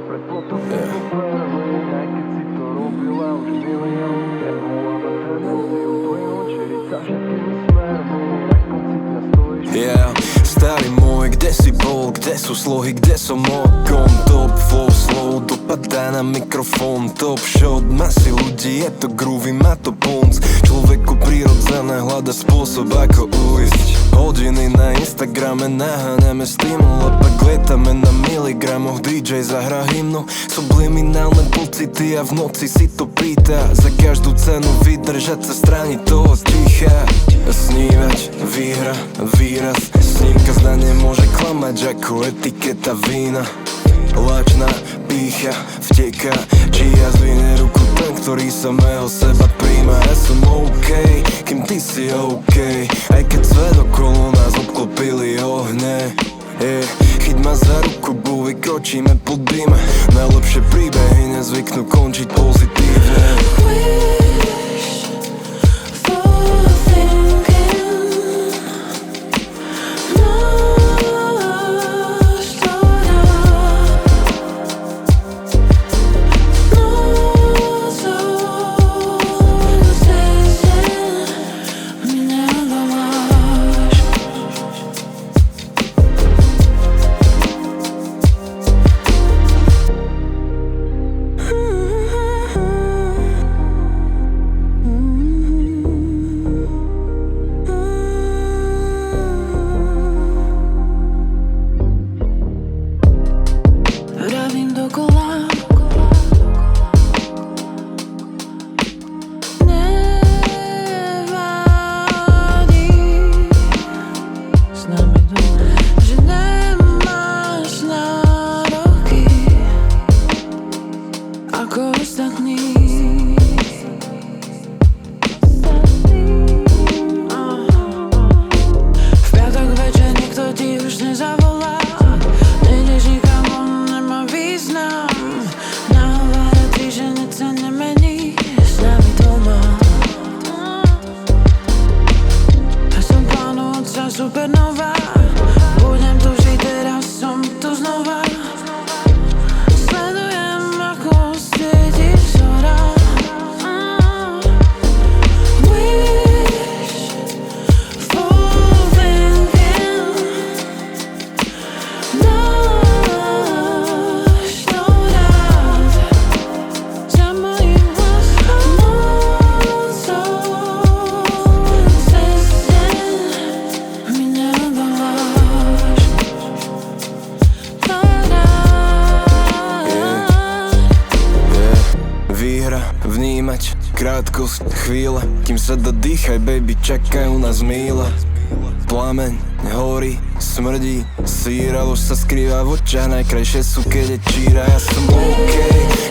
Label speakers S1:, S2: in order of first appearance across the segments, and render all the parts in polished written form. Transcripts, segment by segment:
S1: pred potopom poperli. Aj keď si to robila už milión, nebolo na tendenciu plynúť, šíriť sa všetkými smermi. Na konci dňa stojíš.
S2: Starý môj, kde si bol, kde sú slohy, kde som okom. Top flow, slow, dopadá na mikrofón. Top shot, masy ľudí, je to groovy, má to punc. Človeku prirodzené hľada spôsob ako uísť. Hodiny na Instagrame, naháňame stimul a pak lietame na miligramoch. DJ zahrá hymnu, subliminálne pocity a v noci si to pýta. Za každú cenu vydržať sa strániť toho ticha. Snívať, výhra, výraz, snímka zdá nemôže klamať ako etiketa vína. Lačná pýcha vteká, či ja zvihne ruku ten, ktorý sa mého seba príjma. Ja som OK, kým ty si OK, aj keď svet okolo nás obklopili ohne. Chyť ma za ruku, bu, vykročíme pod dým. Najlepšie príbehy nezvyknú končiť pozitívne.
S3: Vravím dokola, nevadí s nami tu, že nemáš nároky ako ostatní. V piatok večer nikto ti už nezavolá. Nejdeš nikam, on nemá význam. Nahovára ti, že nič sa nemení. S nami to má. Ja som plánovca supernova. Budem tu žiť, teraz som tu znova. Sledujem, ako svieti zora. Wish for thinking. Náš to rád za mojím hlasom ceste mi neodoláš. To rád.
S2: Výhra, vnímať, krátkosť, chvíľa, kým sa dodýchaj, baby, čakajú nás míle. Plameň, horí, smrdí, síra, lož sa skrýva v očiach, najkrajšie sú, keď je číra. Ja som OK,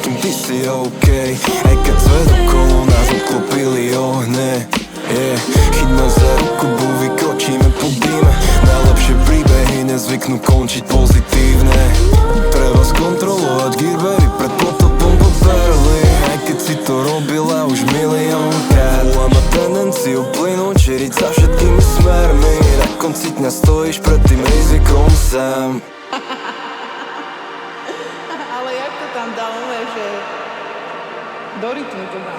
S2: kým ty si OK, aj keď svet okolo nás obklopili ohne. Chyť ma za ruku, bu, vykročíme pod dým. Najlepšie príbehy nezvyknú končiť pozitívne. Treba skontrolovať gearbery pred potopom po perli. Aj keď si to robila už miliónkrát, má tendenciu plynúť, šíriť sa všetkými smermi. Na konci dňa stojíš pred tým rizikom sám.
S4: Ale jak to tam dal, že do rytmu to dá.